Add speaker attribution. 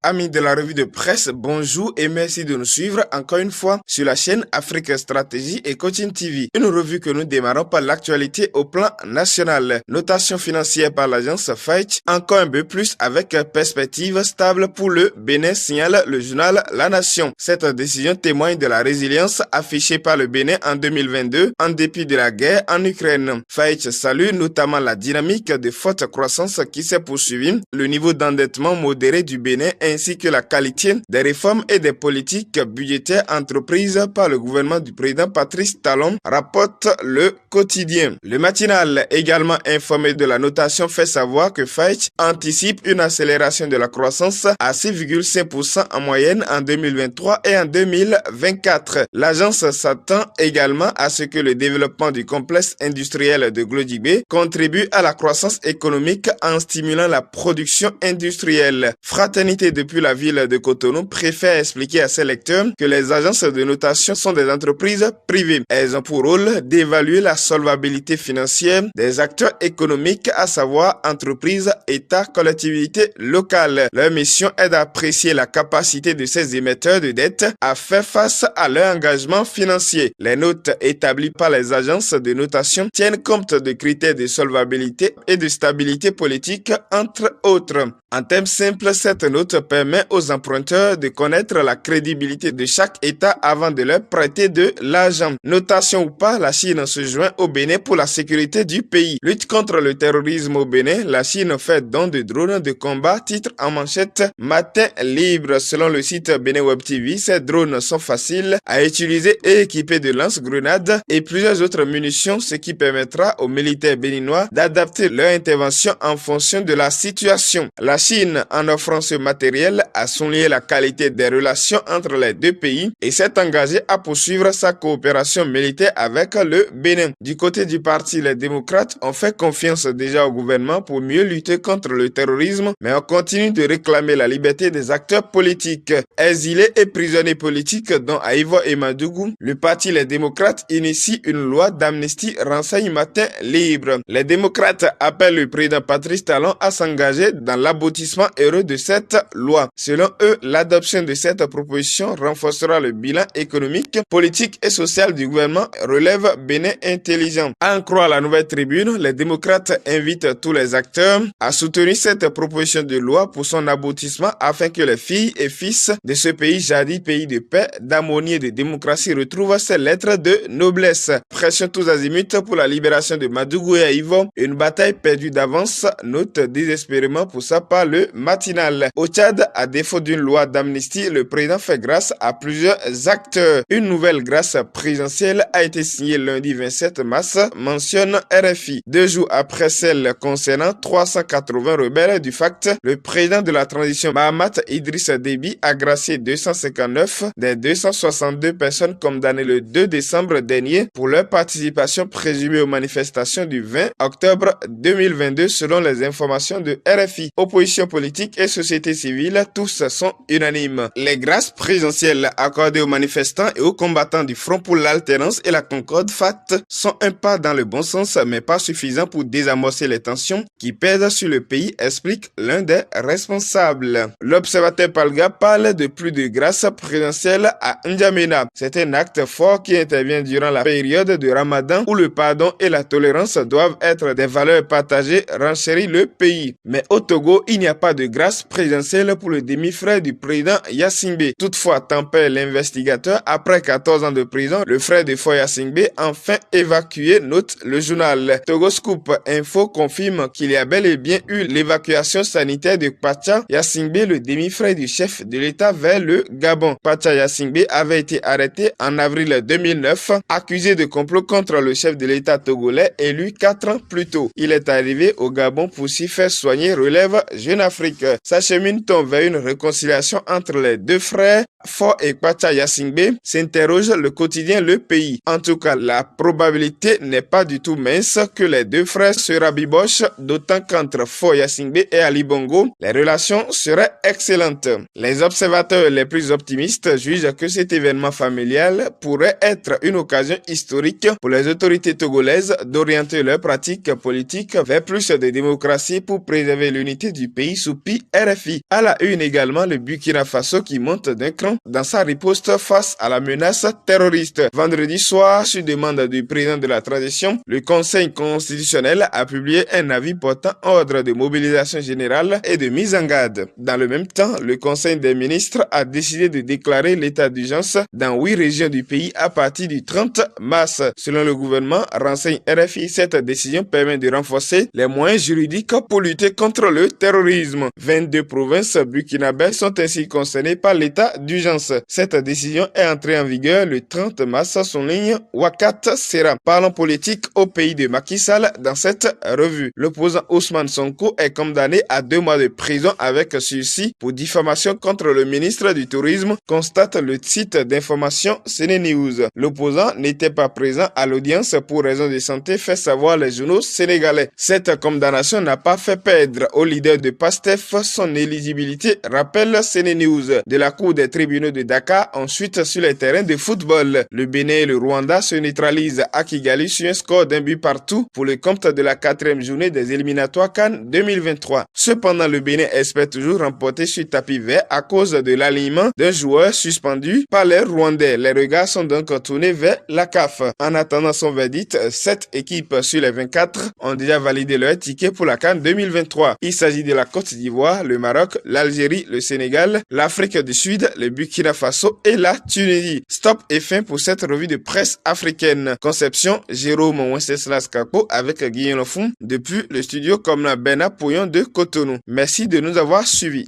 Speaker 1: Amis de la revue de presse, bonjour et merci de nous suivre encore une fois sur la chaîne Afrique Stratégie et Coaching TV. Une revue que nous démarrons par l'actualité au plan national. Notation financière par l'agence Fitch, encore un peu plus avec perspective stable pour le Bénin, signale le journal La Nation. Cette décision témoigne de la résilience affichée par le Bénin en 2022 en dépit de la guerre en Ukraine. Fitch salue notamment la dynamique de forte croissance qui s'est poursuivie, le niveau d'endettement modéré du Bénin ainsi que la qualité des réformes et des politiques budgétaires entreprises par le gouvernement du président Patrice Talon, rapporte le quotidien. Le matinal, également informé de la notation, fait savoir que Fitch anticipe une accélération de la croissance à 6,5% en moyenne en 2023 et en 2024. L'agence s'attend également à ce que le développement du complexe industriel de Glodibé contribue à la croissance économique en stimulant la production industrielle. Fraternité depuis la ville de Cotonou préfère expliquer à ses lecteurs que les agences de notation sont des entreprises privées. Elles ont pour rôle d'évaluer la solvabilité financière des acteurs économiques, à savoir entreprises, États, collectivités locales. Leur mission est d'apprécier la capacité de ces émetteurs de dette à faire face à leur engagement financier. Les notes établies par les agences de notation tiennent compte de critères de solvabilité et de stabilité politique, entre autres. En termes simples, cette note permet aux emprunteurs de connaître la crédibilité de chaque État avant de leur prêter de l'argent. Notation ou pas, la Chine se joint au Bénin pour la sécurité du pays. Lutte contre le terrorisme au Bénin, la Chine fait don de drones de combat, titre en manchette Matin Libre. Selon le site Bénin Web TV, ces drones sont faciles à utiliser et équipés de lance-grenades et plusieurs autres munitions, ce qui permettra aux militaires béninois d'adapter leur intervention en fonction de la situation. La Chine, en offrant ce matériel, a souligné la qualité des relations entre les deux pays et s'est engagée à poursuivre sa coopération militaire avec le Bénin. Du côté du parti, les démocrates ont fait confiance déjà au gouvernement pour mieux lutter contre le terrorisme, mais on continue de réclamer la liberté des acteurs politiques. Exilés et prisonniers politiques, dont Aïvo et Madougou, le parti Les démocrates initie une loi d'amnistie, renseigne Matin Libre. Les démocrates appellent le président Patrice Talon à s'engager dans l'aboutissement heureux de cette loi. Selon eux, l'adoption de cette proposition renforcera le bilan économique, politique et social du gouvernement, relève Bénin Intelligent. À en croire la Nouvelle Tribune, les démocrates invitent tous les acteurs à soutenir cette proposition de loi pour son aboutissement afin que les filles et fils de ce pays, jadis pays de paix, d'harmonie et de démocratie, retrouvent ces lettres de noblesse. Pression tous azimuts pour la libération de Madougou et Aïvo, une bataille perdue d'avance, note désespérément pour ça par le matinal. Au Tchad, à défaut d'une loi d'amnistie, le président fait grâce à plusieurs acteurs. Une nouvelle grâce présidentielle a été signée lundi 27 mars, mentionne RFI. 2 jours après celle concernant 380 rebelles du FACT, le président de la transition Mahamat Idriss Déby a gracié 259 des 262 personnes condamnées le 2 décembre dernier pour leur participation présumée aux manifestations du 20 octobre 2022 selon les informations de RFI. Opposition politique et société civile, tous sont unanimes. Les grâces présidentielles accordées aux manifestants et aux combattants du Front pour l'alternance et la concorde FACT sont un pas dans le bon sens mais pas suffisant pour désamorcer les tensions qui pèsent sur le pays, explique l'un des responsables. L'observateur Palga parle de plus de grâces présidentielles à N'Djamena. C'est un acte fort qui intervient durant la période de Ramadan où le pardon et la tolérance doivent être des valeurs partagées, renchérit le pays. Mais au Togo, il n'y a pas de grâce présidentielle pour le demi-frère du président Yassingbe. Toutefois, tempère l'investigateur, après 14 ans de prison, le frère de Foy Yassingbe enfin évacué, note le journal. Togo Scoop Info confirme qu'il y a bel et bien eu l'évacuation sanitaire de Pacha Yassingbe, le demi-frère du chef de l'État, vers le Gabon. Pacha Yassingbe avait été arrêté en avril 2009, accusé de complot contre le chef de l'État togolais, élu 4 ans plus tôt. Il est arrivé au Gabon pour s'y faire soigner, relève Jeune Afrique. S'achemine-t-on vers une réconciliation entre les deux frères Foy et Pacha Yassingbe, s'interroge le quotidien Le Pays. En tout cas, la probabilité n'est pas du tout mince que les deux frères se rabibochent, d'autant qu'entre Foy Yassingbe et Ali Bongo, les relations seraient excellentes. Les observateurs les plus optimistes jugent que cet événement familial pourrait être une occasion historique pour les autorités togolaises d'orienter leurs pratiques politiques vers plus de démocratie pour préserver l'unité du pays pays soupit RFI. À la une également, le Burkina Faso qui monte d'un cran dans sa riposte face à la menace terroriste. Vendredi soir, sur demande du président de la transition, le Conseil constitutionnel a publié un avis portant ordre de mobilisation générale et de mise en garde. Dans le même temps, le Conseil des ministres a décidé de déclarer l'état d'urgence dans 8 régions du pays à partir du 30 mars. Selon le gouvernement, renseigne RFI, cette décision permet de renforcer les moyens juridiques pour lutter contre le terrorisme. 22 provinces burkinabées sont ainsi concernées par l'état d'urgence. Cette décision est entrée en vigueur le 30 mars, souligne Wakat Sera. Parlons politique au pays de Macky Sall dans cette revue. L'opposant Ousmane Sonko est condamné à 2 mois de prison avec sursis pour diffamation contre le ministre du Tourisme, constate le site d'information CNews. L'opposant n'était pas présent à l'audience pour raison de santé, fait savoir les journaux sénégalais. Cette condamnation n'a pas fait perdre au leader de PASTEF son éligibilité, rappelle CNews. De la Cour des tribunaux de Dakar, ensuite sur les terrains de football. Le Bénin et le Rwanda se neutralisent à Kigali sur un score d'un but partout pour le compte de la 4e journée des éliminatoires CAN 2023. Cependant, le Bénin espère toujours remporter sur tapis vert à cause de l'alignement d'un joueur suspendu par les Rwandais. Les regards sont donc tournés vers la CAF. En attendant son verdict, 7 équipes sur les 24 ont déjà validé leur ticket pour la CAN 2023. Il s'agit de la Côte d'Ivoire, le Maroc, l'Algérie, le Sénégal, l'Afrique du Sud, le Burkina Faso et la Tunisie. Stop et fin pour cette revue de presse africaine. Conception, Jérôme Wenceslas Kako avec Guillaume Lofum depuis le studio comme la Bena Pouillon de Cotonou. Merci de nous avoir suivis.